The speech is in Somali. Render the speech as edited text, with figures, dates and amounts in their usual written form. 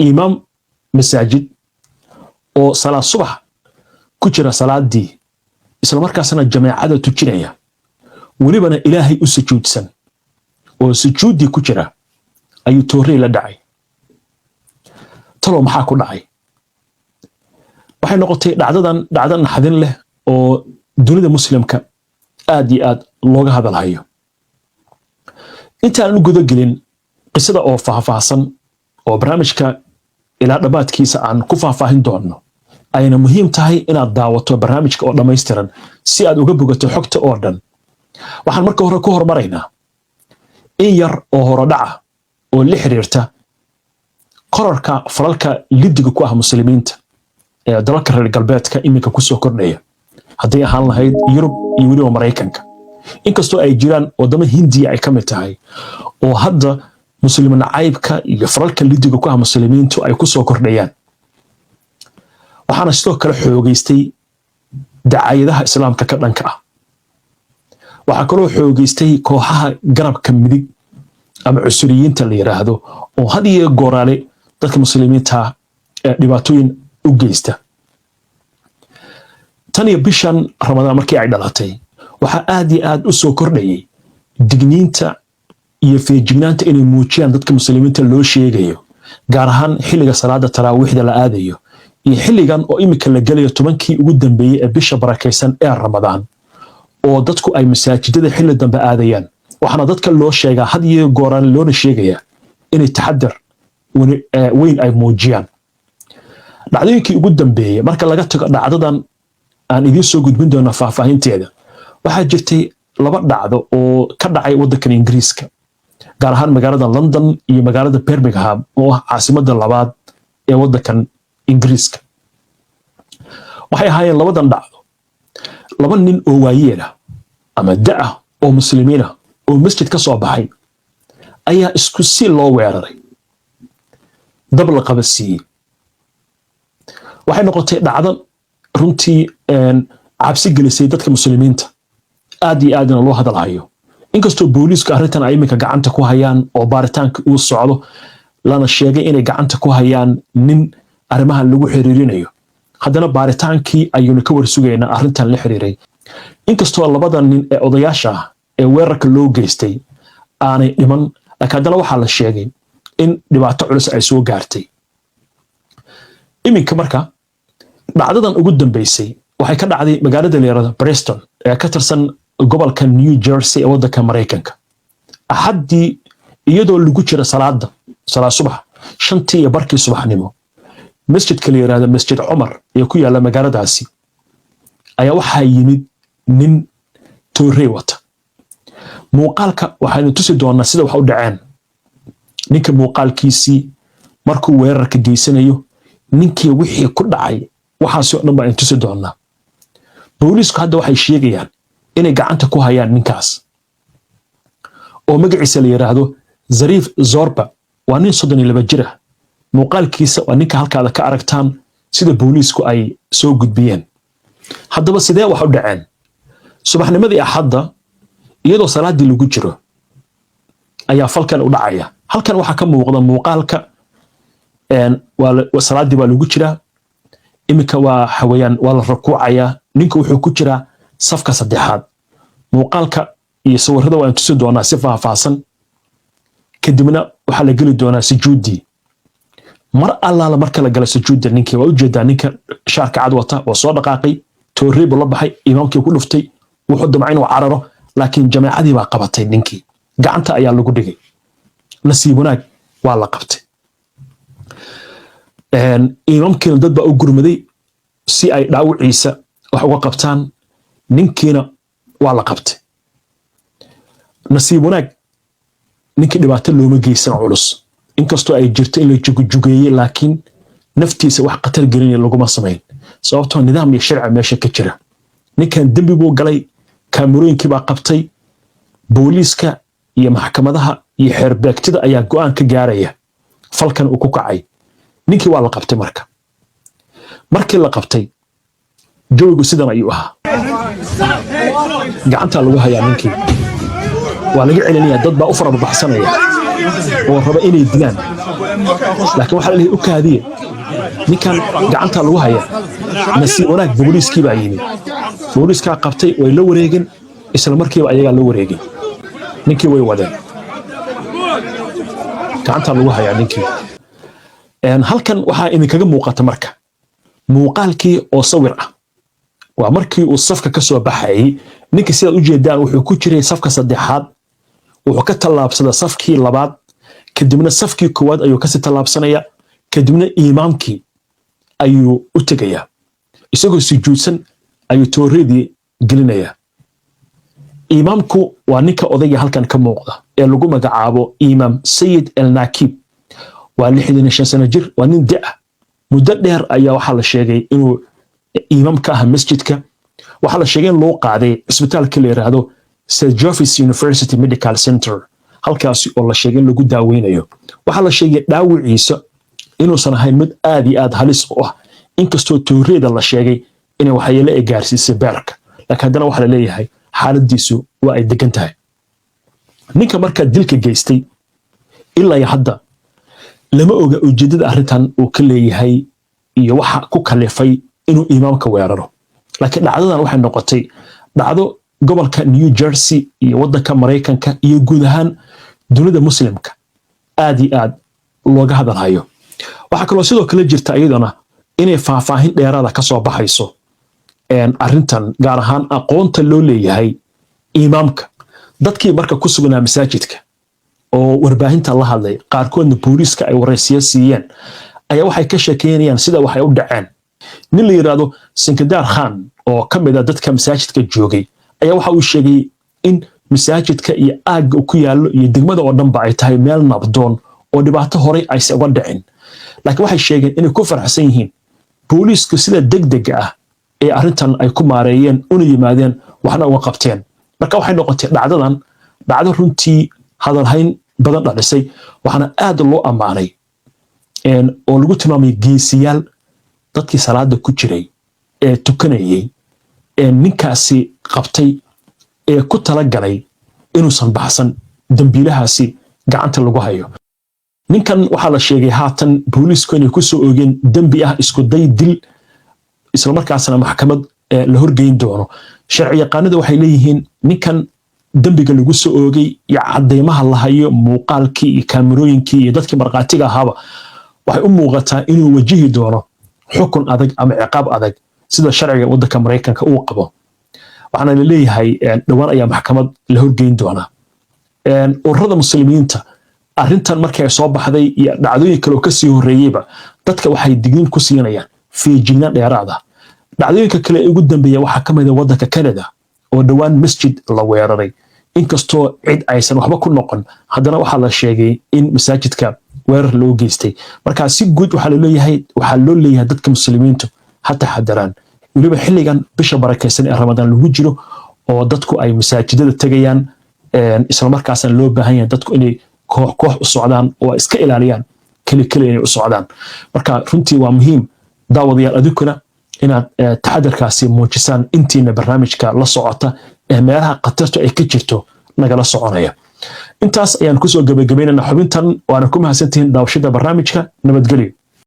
إمام مساجد أو صلاة الصبح كجرة صلاة دي إسلام مركزنا الجماعة تجريها ولبنا إلهي أسجود سن وسجود دي كجرة أي توري لدعي تلو محاكو دعي waxay noqotay dhacdadan naxdin leh oo dunida muslimka aad iyo aad looga hadalhayo intaan gudo gelin qisada oo faahfaahsan oo barnaamijka ilaa dhamaadkiisa aan ku faahfaahin doono ayna muhiim tahay inaad daawato barnaamijka oo dhameystiran si aad uga bogato xogta oo dhan waxaan marka hore ku hormaraynaa in yar oo horodhaca oo la xiriirta kororka falalka lidiga ku ah muslimiinta ee dalalka reer galbeedka iminka ku soo kordhaya haddii ahaan lahayd Yurub iyo weliba Mareykanka inkastoo ay jiraan wadamo Hindiya ay ka mid tahay oo hadda muslimiin nacaybka iyo falalka lidiga ku ah muslimiintu ay ku soo kordhayaan waxaana sidoo kale xoogaystay dacayadaha islaamka ka dhanka ah waxaa kaloo xoogaystay kooxaha garabka midig ama cusuriyiinta la yiraahdo oo had iyo gooraale dadka muslimiinta dhibaatooyin u geysta tan iyo bishan Ramadaan markii ay dhalatay waxa aad iyo aad u soo kordhayay digniinta iyo feejignaanta inay muujiyaan dadka muslimiinta loo sheegayo gaar ahaan xilliga salaada taraawiixda la aadayo iyo xilligan oo imika la galayo 10kii ugu dambeeyay ee bisha barakeysan ee Ramadaan oo dadku ay masaajidada xilli dambe aadayaan waxaana dadka loo sheegaa had iyo gooraan loona sheegaya inay taxadar weyn ay muujiyaan dhacdooyinkii ugu dambeeyay marka laga tago dhacdadan aan idin soo gudbin doona faahfaahinteeda waxaa jirtay laba dhacdo oo ka dhacay waddanka Ingiriiska gaar ahaan magaalada London iyo magaalada Birmingham oo ah caasimadda labaad ee waddankan Ingiriiska waxay ahaayeen labadan dhacdo laba nin oo waayeel ah ama da'a oo muslimiin ah oo masjid ka soo baxay ayaa isku si loo weeraray dab la qabadsiiyey waxay noqotay dhacdo runtii cabsi gelisay dadka muslimiinta aad iyo aadna loo hadalhayo inkastoo booliisku arrintan ay iminka gacanta ku hayaan oo baaritaanka uu socdo lana sheegay inay gacanta ku hayaan nin arrimahan lagu xiriirinayo haddana baaritaankii ayuuna ka warsugaynaa arrintan la xiriiray inkastoo labada nin ee odayaasha ah ee weerarka loo geystay aanay dhiman laakiin haddana waxaa la sheegay in dhibaato culus ay soo gaartay iminka marka dhacdadan ugu dambeysay waxay ka dhacday magaalada leerada Preston ee ka tirsan gobolka New Jersey ee waddanka Mareykanka axadii iyadoo lagu jira salaad subax 5:00 subaxnimo masjidka la yiraahdo Masjid Umar ee ku yaala magaaladaasi ayaa waxaa yimid nin toorey wata muuqaalka waxaanu tusi doonaa sida wax u dhaceen ninka muuqaalkiisii markuu weerarka geysanayo ninkii wixii ku dhacay waxaasoo dhan baan tusi doonaa booliisku hadda waxay sheegayaan inay gacanta ku hayaan ninkaas oo magaciisa la yiraahdo Zarif Zorba waa nin 32 jir ah muuqaalkiisa waa ninka halkaada ka aragtaan sida booliisku ay soo gudbiyeen haddaba sidee wax u dhaceen subaxnimadii axadda iyadoo salaadii lagu jiro ayaa falkan u dhacaya halkan waxaa ka muuqda muuqaalka waa salaadii baa lagu jiraa imika waa xawayaan waa la rukuucaya ninka wuxuu ku jiraa safka saddexaad muuqaalka iyo sawirada waan tusi doonaa si faahfaahsan kadibna waxaa la geli doonaa sujuudi mar allaala marka la gala sujuudda ninkii waa u jeedaa ninka shaarka cad wata oo soo dhaqaaqay toorey buu la baxay imaamkii ku dhuftay wuxuu damcay inuu cararo laakiin jamaacadii baa qabatay ninkii gacanta ayaa lagu dhigay nasiib wanaag waa la qabtay imaamkiina dad baa u gurmaday si ay dhaawiciisa wax uga qabtaan ninkiina waa la qabtay nasiib wanaag ninkii dhibaato looma geysan culus inkastoo ay jirto in la jugujugeeyay laakiin naftiisa wax qatar gelinaya laguma samayn sababtoo nidaam iyo sharci meesha ka jira ninkan dambi buu galay kaamirooyinkii baa qabtay booliiska iyo maxkamadaha iyo xeerbeegtida ayaa go'aan ka gaaraya falkan uu ku kacay ninkii waa la qabtay markii la qabtay jawigu sidan ayuu ahaa gacanta lagu hayaa ninkii waa laga celinaya dad baa u farabaxsanaya oo raba inay dilaan laakiin waxa la leeyahay u kaadiye ninkan gacanta lagu haya nasiib wanaag booliiskii baa yimid booliiskaa qabtay way la wareegeen isla markiiba ayagaa la wareegay ninkii way wadeen gacanta lagu hayaa ninkii halkan waxaa idinkaga muuqata marka muuqaalkii oo sawir ah waa markii uu safka ka soo baxayay ninkii sidaad u jeedaan wuxuu ku jiray safka saddexaad wuxuu ka tallaabsada safkii labaad kadibna safkii koowaad ayuu kasii tallaabsanaya kadibna imaamkii ayuu u tegayaa isagoo sujuudsan ayuu tooreedii gelinayaa imaamku waa ninka odayga halkan ka muuqda ee lagu magacaabo imaam sayid el nakib waa 65 sano jir waa nin da' muddo dheer ayaa waxaa la sheegay inuu imaam ka ah masjidka waxaa la sheegay in loo qaaday isbitaalka la yiraahdo St. Joseph's University Medical Center halkaasi oo la sheegay in lagu daaweynayo waxaa la sheegay dhaawiciisa inuusan ahayn mid aad iyo aad halis u ah inkastoo tooreeda la sheegay inay waxyeelo ay gaarsiisay beerka laakiin haddana waxaa la leeyahay xaaladiisu waa ay degan tahay ninka markaa dilka geystay ilaa hadda lama oga ujeedada arrintan uu ka leeyahay iyo waxa ku kalifay inuu imaamka weeraro laakiin dhacdadan waxay noqotay dhacdo gobolka New Jersey iyo waddanka Mareykanka iyo guud ahaan dunida muslimka aad iyo aad looga hadalhayo waxa kaloo sidoo kale jirta iyadana inay faahfaahin dheeraada ka soo baxayso arrintan gaar ahaan aqoonta loo leeyahay imaamka dadkii marka ku sugnaa masaajidka oo warbaahinta la hadlay qaarkoodna booliiska ay waraysiyo siiyeen ayaa waxay ka sheekeynayaan sida waxay u dhaceen nin la yiraahdo Sinkadar Khan oo ka mid ah dadka masaajidka joogay ayaa waxa uu sheegay in masaajidka iyo aagga ku yaalo iyo degmada oo dhanba ay tahay meel nabdoon oo dhibaato horey aysan uga dhicin laakiin waxay sheegeen inay ku faraxsan yihiin booliisku sida degdega ah ee arrintan ay ku maareeyeen una yimaadeen waxna uga qabteen marka waxay noqotay dhacdadan dhacdo runtii hadalhayn badan dhalisay waxaana aad loo ammaanay oo lagu tilmaamay geesiyaal dadkii salaada ku jiray ee tukanayay ninkaasi qabtay ee ku talagalay inuusan baxsan dambiilahaasi gacanta lagu hayo ninkan waxaa la sheegay haatan booliisku inay ku soo oogeen dambi ah isku day dil isla markaasna maxkamad la horgeyn doono sharci yaqaanada waxay leeyihiin ninkan dambiga lagu soo oogay iyo cadeymaha la hayo muuqaalkii iyo kaamirooyinkii iyo dadkii marqaatiga ahaaba waxay u muuqataa inuu wajihi doono xukun adag ama ciqaab adag sida sharciga waddanka Mareykanka uu qabo waxaana la leeyahay dhawaan ayaa maxkamad la horgeyn doona ururada muslimiinta arrintan markay soo baxday iyo dhacdooyin kale oo ka sii horeeyayba dadka waxay digniin ku siinayaan feejignaan dheeraad ah dhacdooyinka kale ee ugu dambeeya waxaa ka mid ah waddanka Canada oo dhawaan masjid la weeraray inkastoo cid aysan waxba ku noqon haddana waxaa la sheegay in masaajidka weerar loo geystay marka si guud waxaa loo leeyahay dadka muslimiintu hatta xadaraan waliba xilligan bisha barakeysan ee Ramadaan lagu jiro oo dadku ay masaajidada tagayaan isla markaasna loo baahan yahay dadku inay koox u socdaan oo iska ilaaliyaan kali inay u socdaan marka runtii waa muhiim daawadayaal adukuna inaad taxadarkaasi muujisaan intiina barnaamijka la socota ee meelaha qatartu ay ka jirto nagala soconaya intaas ayaan kusoo gabagabeynana xubintan waana ku mahadsantihiin daawashada barnaamijka nabadgelyo